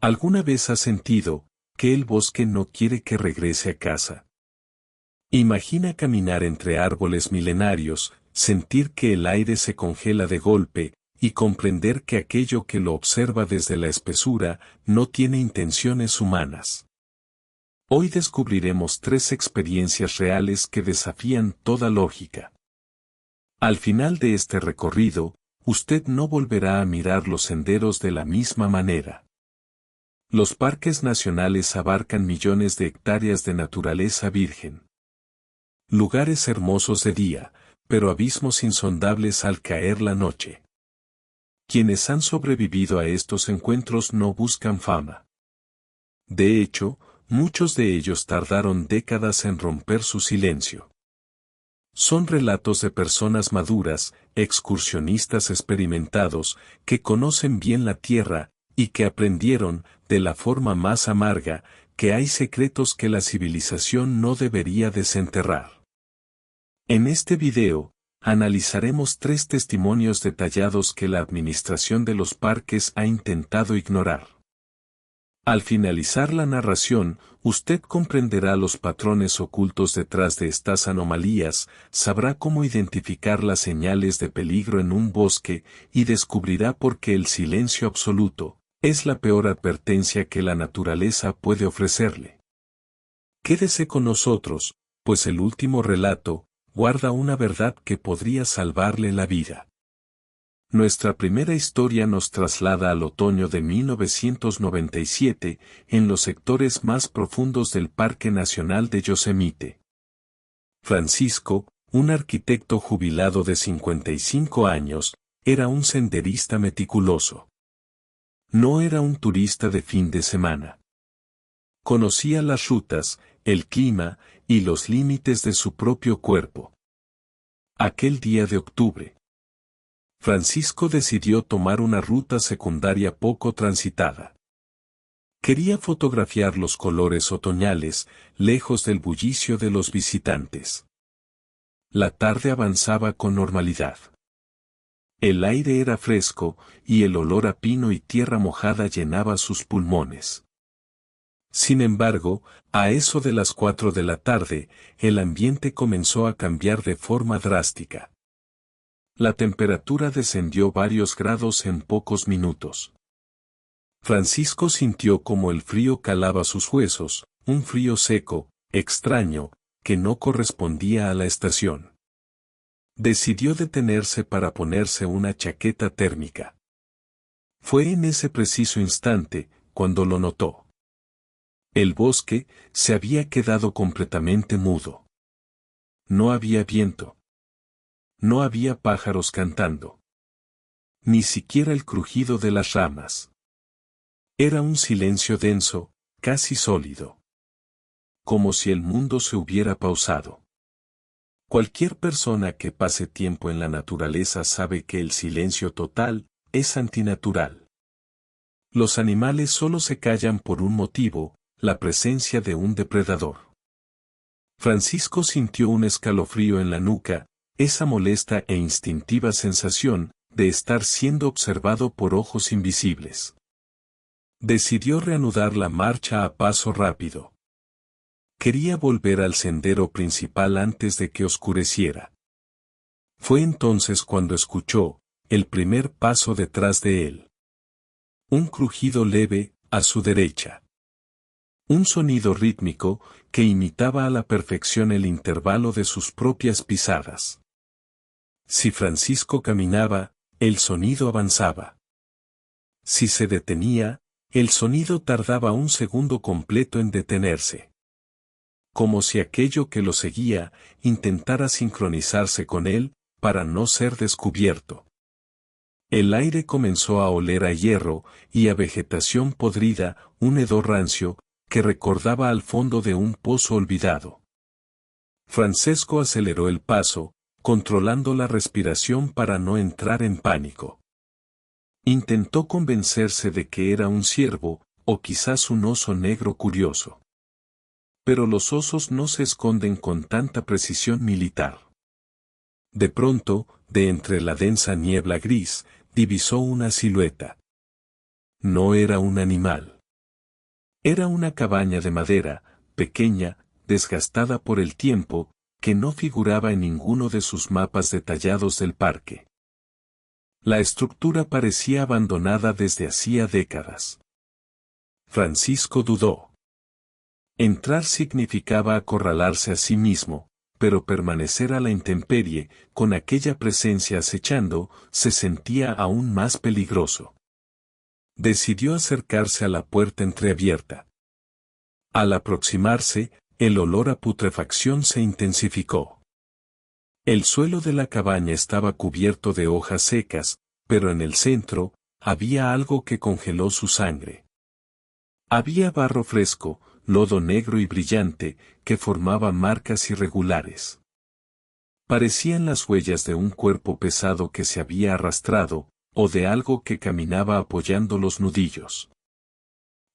¿Alguna vez has sentido que el bosque no quiere que regrese a casa? Imagina caminar entre árboles milenarios, sentir que el aire se congela de golpe, y comprender que aquello que lo observa desde la espesura no tiene intenciones humanas. Hoy descubriremos 3 experiencias reales que desafían toda lógica. Al final de este recorrido, usted no volverá a mirar los senderos de la misma manera. Los parques nacionales abarcan millones de hectáreas de naturaleza virgen. Lugares hermosos de día, pero abismos insondables al caer la noche. Quienes han sobrevivido a estos encuentros no buscan fama. De hecho, muchos de ellos tardaron décadas en romper su silencio. Son relatos de personas maduras, excursionistas experimentados, que conocen bien la tierra, y que aprendieron, de la forma más amarga, que hay secretos que la civilización no debería desenterrar. En este video, analizaremos 3 testimonios detallados que la administración de los parques ha intentado ignorar. Al finalizar la narración, usted comprenderá los patrones ocultos detrás de estas anomalías, sabrá cómo identificar las señales de peligro en un bosque y descubrirá por qué el silencio absoluto es la peor advertencia que la naturaleza puede ofrecerle. Quédese con nosotros, pues el último relato guarda una verdad que podría salvarle la vida. Nuestra primera historia nos traslada al otoño de 1997, en los sectores más profundos del Parque Nacional de Yosemite. Francisco, un arquitecto jubilado de 55 años, era un senderista meticuloso. No era un turista de fin de semana. Conocía las rutas, el clima y los límites de su propio cuerpo. Aquel día de octubre, Francisco decidió tomar una ruta secundaria poco transitada. Quería fotografiar los colores otoñales, lejos del bullicio de los visitantes. La tarde avanzaba con normalidad. El aire era fresco, y el olor a pino y tierra mojada llenaba sus pulmones. Sin embargo, a eso de las 4 de la tarde, el ambiente comenzó a cambiar de forma drástica. La temperatura descendió varios grados en pocos minutos. Francisco sintió como el frío calaba sus huesos, un frío seco, extraño, que no correspondía a la estación. Decidió detenerse para ponerse una chaqueta térmica. Fue en ese preciso instante, cuando lo notó. El bosque se había quedado completamente mudo. No había viento. No había pájaros cantando. Ni siquiera el crujido de las ramas. Era un silencio denso, casi sólido. Como si el mundo se hubiera pausado. Cualquier persona que pase tiempo en la naturaleza sabe que el silencio total es antinatural. Los animales solo se callan por un motivo, la presencia de un depredador. Francisco sintió un escalofrío en la nuca, esa molesta e instintiva sensación de estar siendo observado por ojos invisibles. Decidió reanudar la marcha a paso rápido. Quería volver al sendero principal antes de que oscureciera. Fue entonces cuando escuchó el primer paso detrás de él. Un crujido leve, a su derecha. Un sonido rítmico que imitaba a la perfección el intervalo de sus propias pisadas. Si Francisco caminaba, el sonido avanzaba. Si se detenía, el sonido tardaba un segundo completo en detenerse. Como si aquello que lo seguía intentara sincronizarse con él, para no ser descubierto. El aire comenzó a oler a hierro y a vegetación podrida, un hedor rancio, que recordaba al fondo de un pozo olvidado. Francisco aceleró el paso, controlando la respiración para no entrar en pánico. Intentó convencerse de que era un ciervo, o quizás un oso negro curioso. Pero los osos no se esconden con tanta precisión militar. De pronto, de entre la densa niebla gris, divisó una silueta. No era un animal. Era una cabaña de madera, pequeña, desgastada por el tiempo, que no figuraba en ninguno de sus mapas detallados del parque. La estructura parecía abandonada desde hacía décadas. Francisco dudó. Entrar significaba acorralarse a sí mismo, pero permanecer a la intemperie, con aquella presencia acechando, se sentía aún más peligroso. Decidió acercarse a la puerta entreabierta. Al aproximarse, el olor a putrefacción se intensificó. El suelo de la cabaña estaba cubierto de hojas secas, pero en el centro, había algo que congeló su sangre. Había barro fresco, lodo negro y brillante, que formaba marcas irregulares. Parecían las huellas de un cuerpo pesado que se había arrastrado, o de algo que caminaba apoyando los nudillos.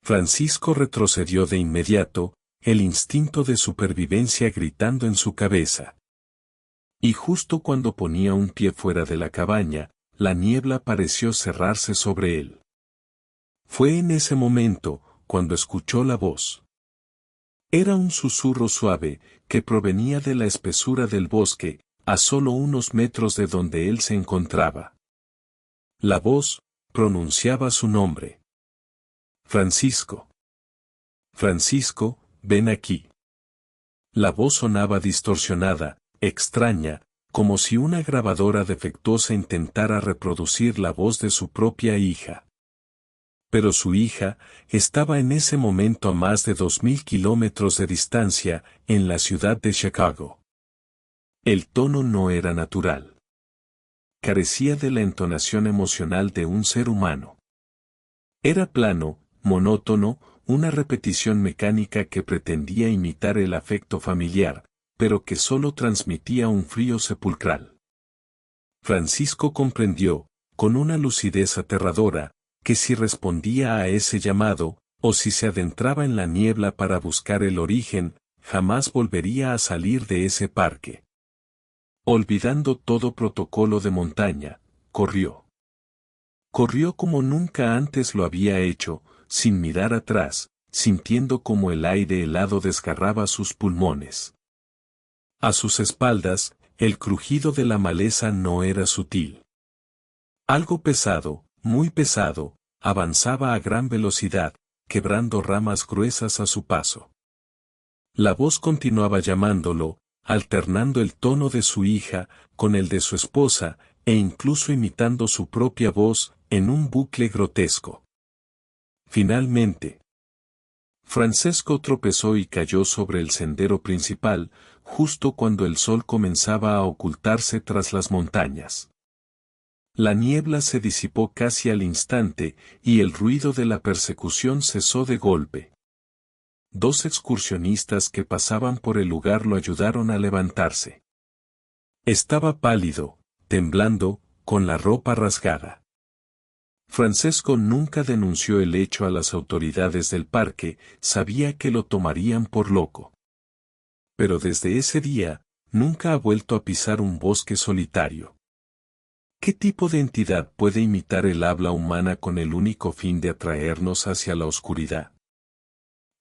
Francisco retrocedió de inmediato, el instinto de supervivencia gritando en su cabeza. Y justo cuando ponía un pie fuera de la cabaña, la niebla pareció cerrarse sobre él. Fue en ese momento, cuando escuchó la voz. Era un susurro suave, que provenía de la espesura del bosque, a solo unos metros de donde él se encontraba. La voz pronunciaba su nombre. Francisco. Francisco, ven aquí. La voz sonaba distorsionada, extraña, como si una grabadora defectuosa intentara reproducir la voz de su propia hija. Pero su hija estaba en ese momento a más de 2000 kilómetros de distancia, en la ciudad de Chicago. El tono no era natural. Carecía de la entonación emocional de un ser humano. Era plano, monótono, una repetición mecánica que pretendía imitar el afecto familiar, pero que solo transmitía un frío sepulcral. Francisco comprendió, con una lucidez aterradora, que si respondía a ese llamado, o si se adentraba en la niebla para buscar el origen, jamás volvería a salir de ese parque. Olvidando todo protocolo de montaña, corrió. Corrió como nunca antes lo había hecho, sin mirar atrás, sintiendo como el aire helado desgarraba sus pulmones. A sus espaldas, el crujido de la maleza no era sutil. Algo pesado, muy pesado, avanzaba a gran velocidad, quebrando ramas gruesas a su paso. La voz continuaba llamándolo, alternando el tono de su hija con el de su esposa, e incluso imitando su propia voz, en un bucle grotesco. Finalmente, Francesco tropezó y cayó sobre el sendero principal, justo cuando el sol comenzaba a ocultarse tras las montañas. La niebla se disipó casi al instante, y el ruido de la persecución cesó de golpe. Dos excursionistas que pasaban por el lugar lo ayudaron a levantarse. Estaba pálido, temblando, con la ropa rasgada. Francesco nunca denunció el hecho a las autoridades del parque, sabía que lo tomarían por loco. Pero desde ese día, nunca ha vuelto a pisar un bosque solitario. ¿Qué tipo de entidad puede imitar el habla humana con el único fin de atraernos hacia la oscuridad?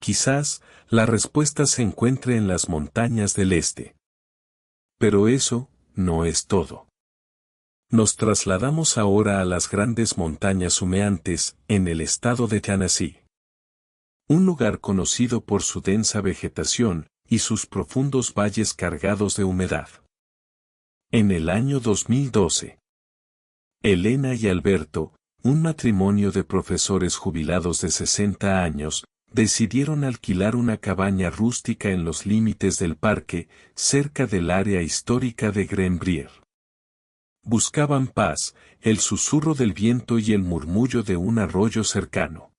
Quizás, la respuesta se encuentre en las montañas del este. Pero eso, no es todo. Nos trasladamos ahora a las grandes montañas humeantes, en el estado de Tennessee. Un lugar conocido por su densa vegetación, y sus profundos valles cargados de humedad. En el año 2012. Elena y Alberto, un matrimonio de profesores jubilados de 60 años, decidieron alquilar una cabaña rústica en los límites del parque, cerca del área histórica de Greenbrier. Buscaban paz, el susurro del viento y el murmullo de un arroyo cercano.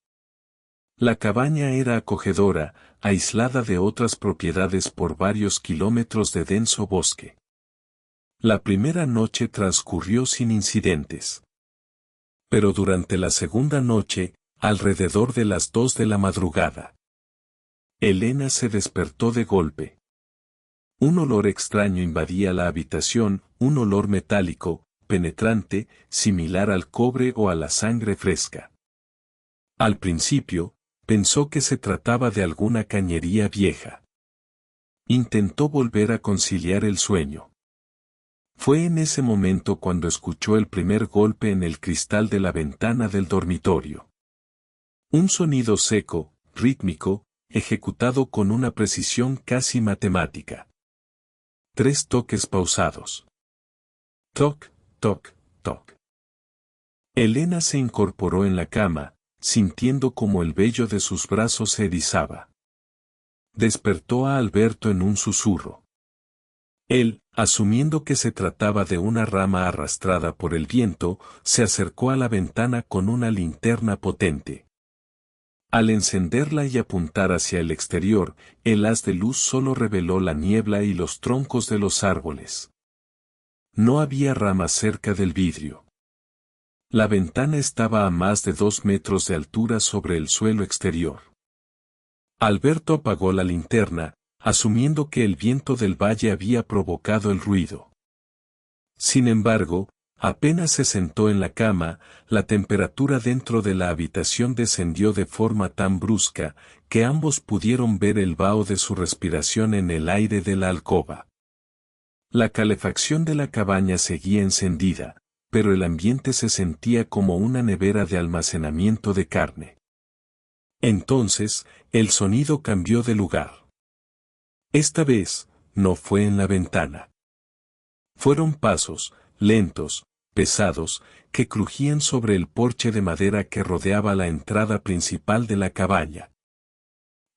La cabaña era acogedora, aislada de otras propiedades por varios kilómetros de denso bosque. La primera noche transcurrió sin incidentes. Pero durante la segunda noche, alrededor de las 2 de la madrugada, Elena se despertó de golpe. Un olor extraño invadía la habitación, un olor metálico, penetrante, similar al cobre o a la sangre fresca. Al principio, pensó que se trataba de alguna cañería vieja. Intentó volver a conciliar el sueño. Fue en ese momento cuando escuchó el primer golpe en el cristal de la ventana del dormitorio. Un sonido seco, rítmico, ejecutado con una precisión casi matemática. 3 toques pausados. Toc, toc, toc. Elena se incorporó en la cama, sintiendo como el vello de sus brazos se erizaba. Despertó a Alberto en un susurro. Él, asumiendo que se trataba de una rama arrastrada por el viento, se acercó a la ventana con una linterna potente. Al encenderla y apuntar hacia el exterior, el haz de luz solo reveló la niebla y los troncos de los árboles. No había ramas cerca del vidrio. La ventana estaba a más de 2 metros de altura sobre el suelo exterior. Alberto apagó la linterna, asumiendo que el viento del valle había provocado el ruido. Sin embargo, apenas se sentó en la cama, la temperatura dentro de la habitación descendió de forma tan brusca, que ambos pudieron ver el vaho de su respiración en el aire de la alcoba. La calefacción de la cabaña seguía encendida, pero el ambiente se sentía como una nevera de almacenamiento de carne. Entonces, el sonido cambió de lugar. Esta vez, no fue en la ventana. Fueron pasos, lentos, pesados, que crujían sobre el porche de madera que rodeaba la entrada principal de la cabaña.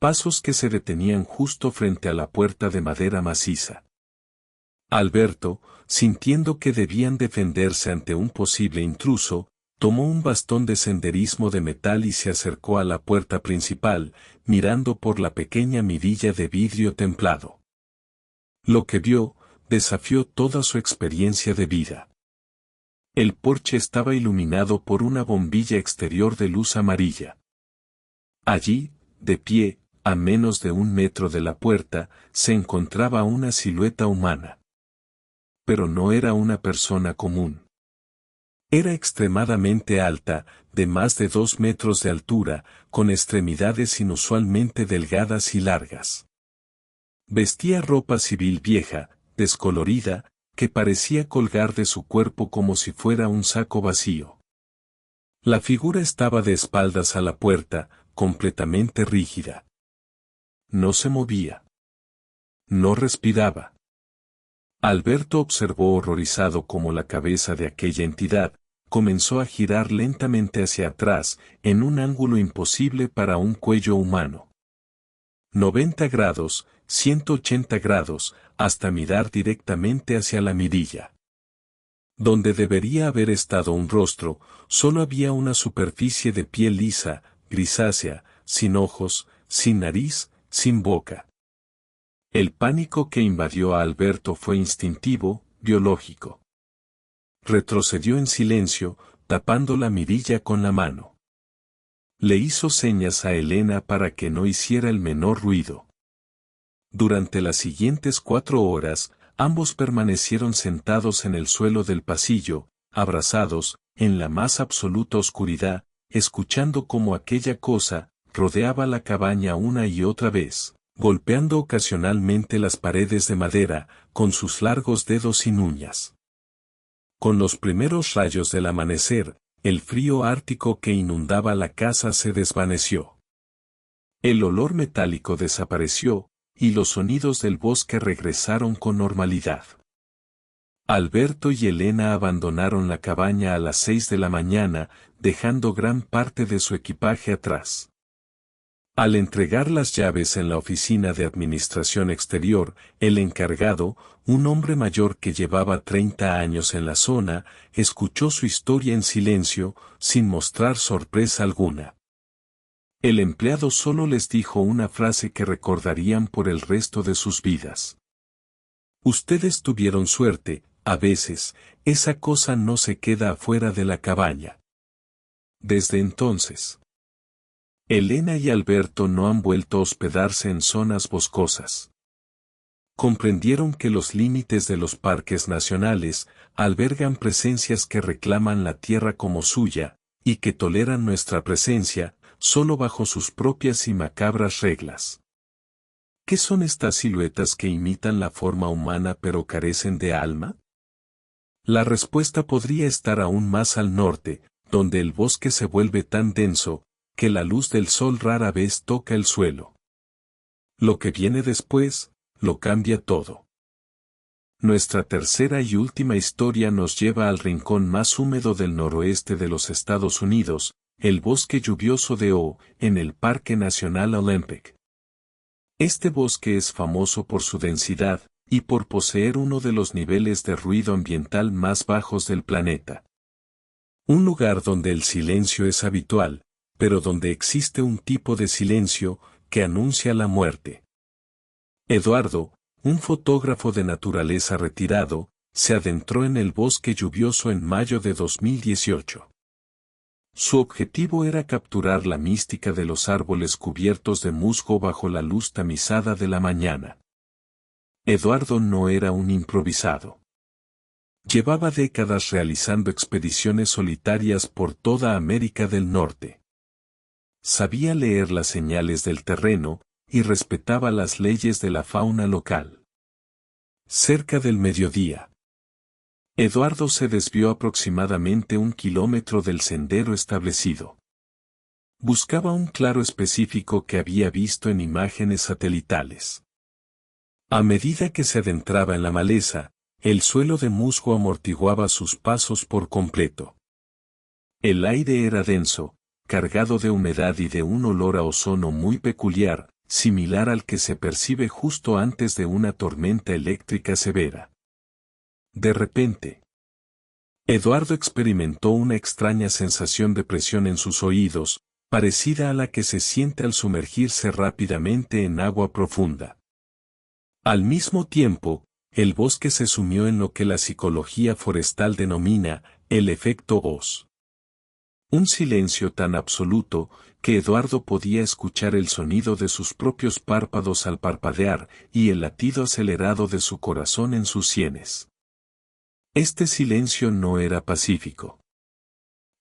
Pasos que se detenían justo frente a la puerta de madera maciza. Alberto, sintiendo que debían defenderse ante un posible intruso, tomó un bastón de senderismo de metal y se acercó a la puerta principal, mirando por la pequeña mirilla de vidrio templado. Lo que vio, desafió toda su experiencia de vida. El porche estaba iluminado por una bombilla exterior de luz amarilla. Allí, de pie, a menos de 1 metro de la puerta, se encontraba una silueta humana. Pero no era una persona común. Era extremadamente alta, de más de 2 metros de altura, con extremidades inusualmente delgadas y largas. Vestía ropa civil vieja, descolorida, que parecía colgar de su cuerpo como si fuera un saco vacío. La figura estaba de espaldas a la puerta, completamente rígida. No se movía. No respiraba. Alberto observó horrorizado cómo la cabeza de aquella entidad comenzó a girar lentamente hacia atrás, en un ángulo imposible para un cuello humano. 90 grados, 180 grados, hasta mirar directamente hacia la mirilla. Donde debería haber estado un rostro, solo había una superficie de piel lisa, grisácea, sin ojos, sin nariz, sin boca. El pánico que invadió a Alberto fue instintivo, biológico. Retrocedió en silencio, tapando la mirilla con la mano. Le hizo señas a Elena para que no hiciera el menor ruido. Durante las siguientes 4 horas, ambos permanecieron sentados en el suelo del pasillo, abrazados, en la más absoluta oscuridad, escuchando cómo aquella cosa rodeaba la cabaña una y otra vez, golpeando ocasionalmente las paredes de madera, con sus largos dedos sin uñas. Con los primeros rayos del amanecer, el frío ártico que inundaba la casa se desvaneció. El olor metálico desapareció, y los sonidos del bosque regresaron con normalidad. Alberto y Elena abandonaron la cabaña a las 6 de la mañana, dejando gran parte de su equipaje atrás. Al entregar las llaves en la oficina de administración exterior, el encargado, un hombre mayor que llevaba 30 años en la zona, escuchó su historia en silencio, sin mostrar sorpresa alguna. El empleado solo les dijo una frase que recordarían por el resto de sus vidas. Ustedes tuvieron suerte, a veces, esa cosa no se queda afuera de la cabaña. Desde entonces, Elena y Alberto no han vuelto a hospedarse en zonas boscosas. Comprendieron que los límites de los parques nacionales albergan presencias que reclaman la tierra como suya, y que toleran nuestra presencia, solo bajo sus propias y macabras reglas. ¿Qué son estas siluetas que imitan la forma humana pero carecen de alma? La respuesta podría estar aún más al norte, donde el bosque se vuelve tan denso, que la luz del sol rara vez toca el suelo. Lo que viene después, lo cambia todo. Nuestra tercera y última historia nos lleva al rincón más húmedo del noroeste de los Estados Unidos, el bosque lluvioso de O, en el Parque Nacional Olympic. Este bosque es famoso por su densidad, y por poseer uno de los niveles de ruido ambiental más bajos del planeta. Un lugar donde el silencio es habitual, pero donde existe un tipo de silencio que anuncia la muerte. Eduardo, un fotógrafo de naturaleza retirado, se adentró en el bosque lluvioso en mayo de 2018. Su objetivo era capturar la mística de los árboles cubiertos de musgo bajo la luz tamizada de la mañana. Eduardo no era un improvisado. Llevaba décadas realizando expediciones solitarias por toda América del Norte. Sabía leer las señales del terreno, y respetaba las leyes de la fauna local. Cerca del mediodía, Eduardo se desvió aproximadamente 1 kilómetro del sendero establecido. Buscaba un claro específico que había visto en imágenes satelitales. A medida que se adentraba en la maleza, el suelo de musgo amortiguaba sus pasos por completo. El aire era denso, cargado de humedad y de un olor a ozono muy peculiar, similar al que se percibe justo antes de una tormenta eléctrica severa. De repente, Eduardo experimentó una extraña sensación de presión en sus oídos, parecida a la que se siente al sumergirse rápidamente en agua profunda. Al mismo tiempo, el bosque se sumió en lo que la psicología forestal denomina el efecto Oz. Un silencio tan absoluto, que Eduardo podía escuchar el sonido de sus propios párpados al parpadear y el latido acelerado de su corazón en sus sienes. Este silencio no era pacífico.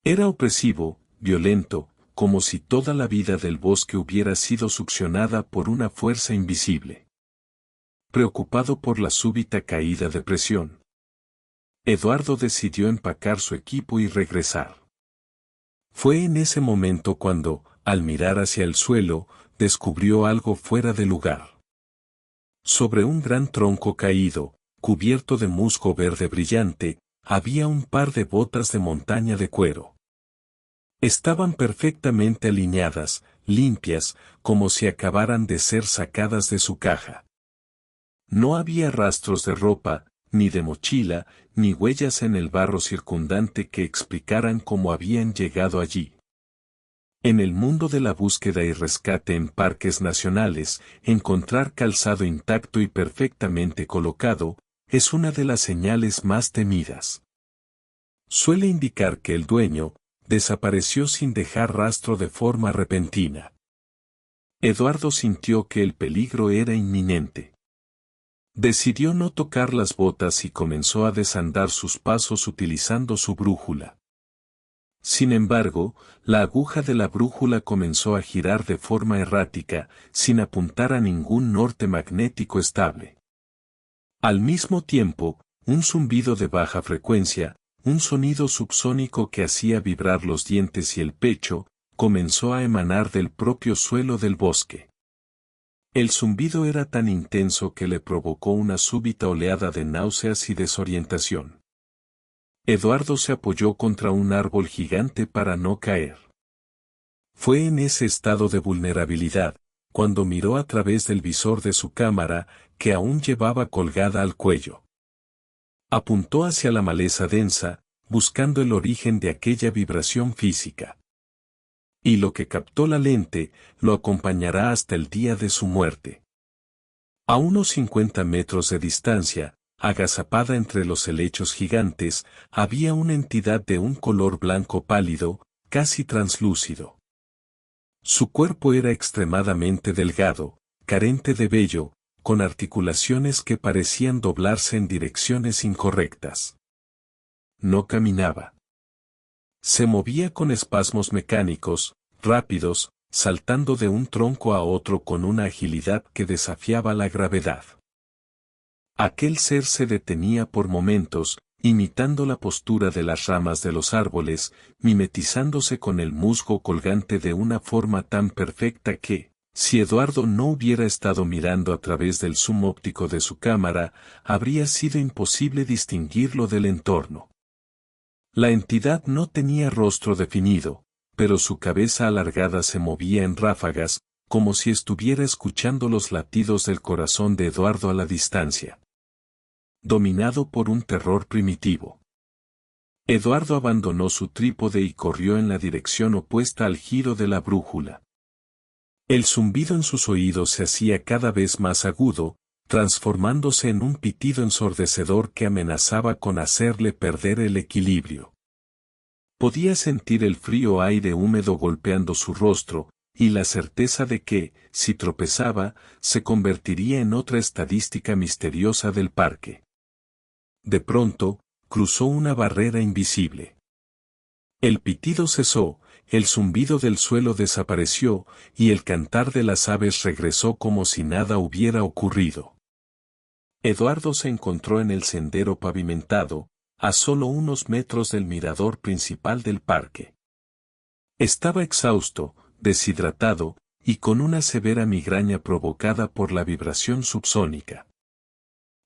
Era opresivo, violento, como si toda la vida del bosque hubiera sido succionada por una fuerza invisible. Preocupado por la súbita caída de presión, Eduardo decidió empacar su equipo y regresar. Fue en ese momento cuando, al mirar hacia el suelo, descubrió algo fuera de lugar. Sobre un gran tronco caído, cubierto de musgo verde brillante, había un par de botas de montaña de cuero. Estaban perfectamente alineadas, limpias, como si acabaran de ser sacadas de su caja. No había rastros de ropa, ni de mochila, ni huellas en el barro circundante que explicaran cómo habían llegado allí. En el mundo de la búsqueda y rescate en parques nacionales, encontrar calzado intacto y perfectamente colocado, es una de las señales más temidas. Suele indicar que el dueño desapareció sin dejar rastro de forma repentina. Eduardo sintió que el peligro era inminente. Decidió no tocar las botas y comenzó a desandar sus pasos utilizando su brújula. Sin embargo, la aguja de la brújula comenzó a girar de forma errática, sin apuntar a ningún norte magnético estable. Al mismo tiempo, un zumbido de baja frecuencia, un sonido subsónico que hacía vibrar los dientes y el pecho, comenzó a emanar del propio suelo del bosque. El zumbido era tan intenso que le provocó una súbita oleada de náuseas y desorientación. Eduardo se apoyó contra un árbol gigante para no caer. Fue en ese estado de vulnerabilidad, cuando miró a través del visor de su cámara, que aún llevaba colgada al cuello. Apuntó hacia la maleza densa, buscando el origen de aquella vibración física. Y lo que captó la lente, lo acompañará hasta el día de su muerte. A unos 50 metros de distancia, agazapada entre los helechos gigantes, había una entidad de un color blanco pálido, casi translúcido. Su cuerpo era extremadamente delgado, carente de vello, con articulaciones que parecían doblarse en direcciones incorrectas. No caminaba. Se movía con espasmos mecánicos, rápidos, saltando de un tronco a otro con una agilidad que desafiaba la gravedad. Aquel ser se detenía por momentos, imitando la postura de las ramas de los árboles, mimetizándose con el musgo colgante de una forma tan perfecta que, si Eduardo no hubiera estado mirando a través del zoom óptico de su cámara, habría sido imposible distinguirlo del entorno. La entidad no tenía rostro definido, pero su cabeza alargada se movía en ráfagas, como si estuviera escuchando los latidos del corazón de Eduardo a la distancia. Dominado por un terror primitivo, Eduardo abandonó su trípode y corrió en la dirección opuesta al giro de la brújula. El zumbido en sus oídos se hacía cada vez más agudo, transformándose en un pitido ensordecedor que amenazaba con hacerle perder el equilibrio. Podía sentir el frío aire húmedo golpeando su rostro, y la certeza de que, si tropezaba, se convertiría en otra estadística misteriosa del parque. De pronto, cruzó una barrera invisible. El pitido cesó, el zumbido del suelo desapareció, y el cantar de las aves regresó como si nada hubiera ocurrido. Eduardo se encontró en el sendero pavimentado, a solo unos metros del mirador principal del parque. Estaba exhausto, deshidratado, y con una severa migraña provocada por la vibración subsónica.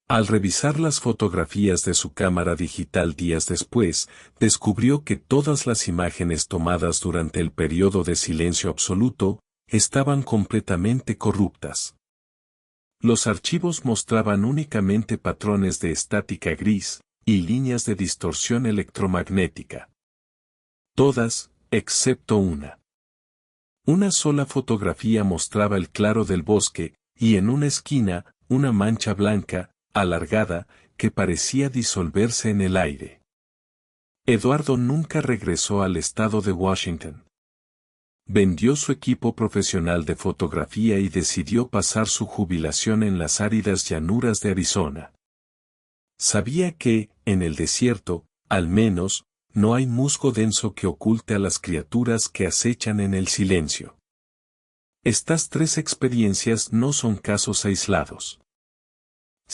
Al revisar las fotografías de su cámara digital días después, descubrió que todas las imágenes tomadas durante el periodo de silencio absoluto, estaban completamente corruptas. Los archivos mostraban únicamente patrones de estática gris, y líneas de distorsión electromagnética. Todas, excepto una. Una sola fotografía mostraba el claro del bosque, y en una esquina, una mancha blanca, alargada, que parecía disolverse en el aire. Eduardo nunca regresó al estado de Washington. Vendió su equipo profesional de fotografía y decidió pasar su jubilación en las áridas llanuras de Arizona. Sabía que, en el desierto, al menos, no hay musgo denso que oculte a las criaturas que acechan en el silencio. Estas tres experiencias no son casos aislados.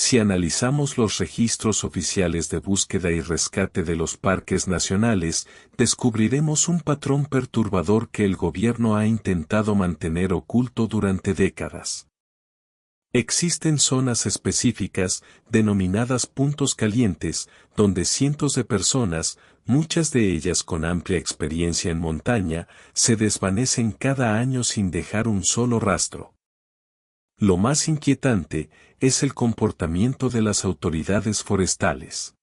Si analizamos los registros oficiales de búsqueda y rescate de los parques nacionales, descubriremos un patrón perturbador que el gobierno ha intentado mantener oculto durante décadas. Existen zonas específicas, denominadas puntos calientes, donde cientos de personas, muchas de ellas con amplia experiencia en montaña, se desvanecen cada año sin dejar un solo rastro. Lo más inquietante es el comportamiento de las autoridades forestales.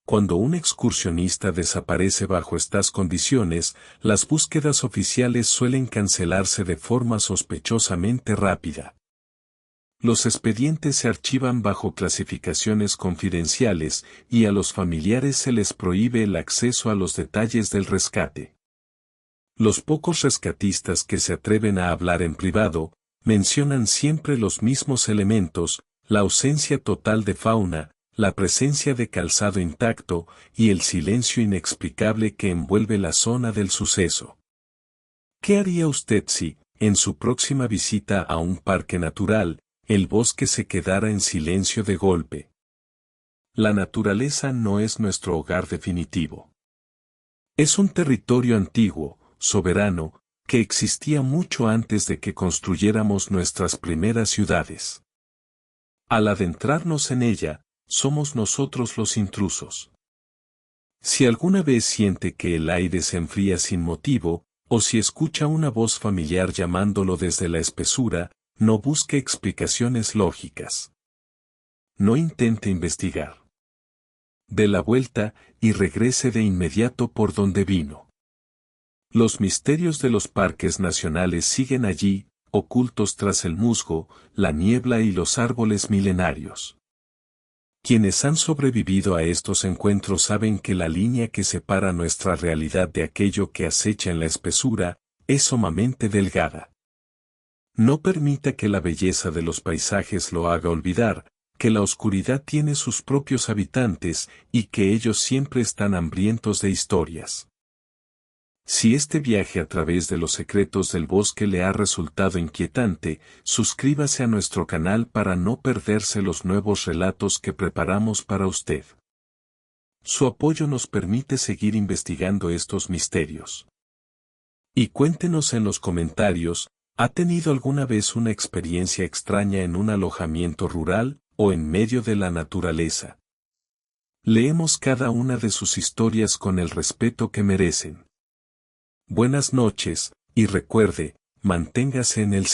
Cuando un excursionista desaparece bajo estas condiciones, las búsquedas oficiales suelen cancelarse de forma sospechosamente rápida. Los expedientes se archivan bajo clasificaciones confidenciales y a los familiares se les prohíbe el acceso a los detalles del rescate. Los pocos rescatistas que se atreven a hablar en privado, mencionan siempre los mismos elementos, la ausencia total de fauna, la presencia de calzado intacto y el silencio inexplicable que envuelve la zona del suceso. ¿Qué haría usted si, en su próxima visita a un parque natural, el bosque se quedara en silencio de golpe? La naturaleza no es nuestro hogar definitivo. Es un territorio antiguo, soberano, que existía mucho antes de que construyéramos nuestras primeras ciudades. Al adentrarnos en ella, somos nosotros los intrusos. Si alguna vez siente que el aire se enfría sin motivo, o si escucha una voz familiar llamándolo desde la espesura, no busque explicaciones lógicas. No intente investigar. Dé la vuelta y regrese de inmediato por donde vino. Los misterios de los parques nacionales siguen allí, ocultos tras el musgo, la niebla y los árboles milenarios. Quienes han sobrevivido a estos encuentros saben que la línea que separa nuestra realidad de aquello que acecha en la espesura, es sumamente delgada. No permita que la belleza de los paisajes lo haga olvidar, que la oscuridad tiene sus propios habitantes y que ellos siempre están hambrientos de historias. Si este viaje a través de los secretos del bosque le ha resultado inquietante, suscríbase a nuestro canal para no perderse los nuevos relatos que preparamos para usted. Su apoyo nos permite seguir investigando estos misterios. Y cuéntenos en los comentarios, ¿ha tenido alguna vez una experiencia extraña en un alojamiento rural o en medio de la naturaleza? Leemos cada una de sus historias con el respeto que merecen. Buenas noches, y recuerde, manténgase en el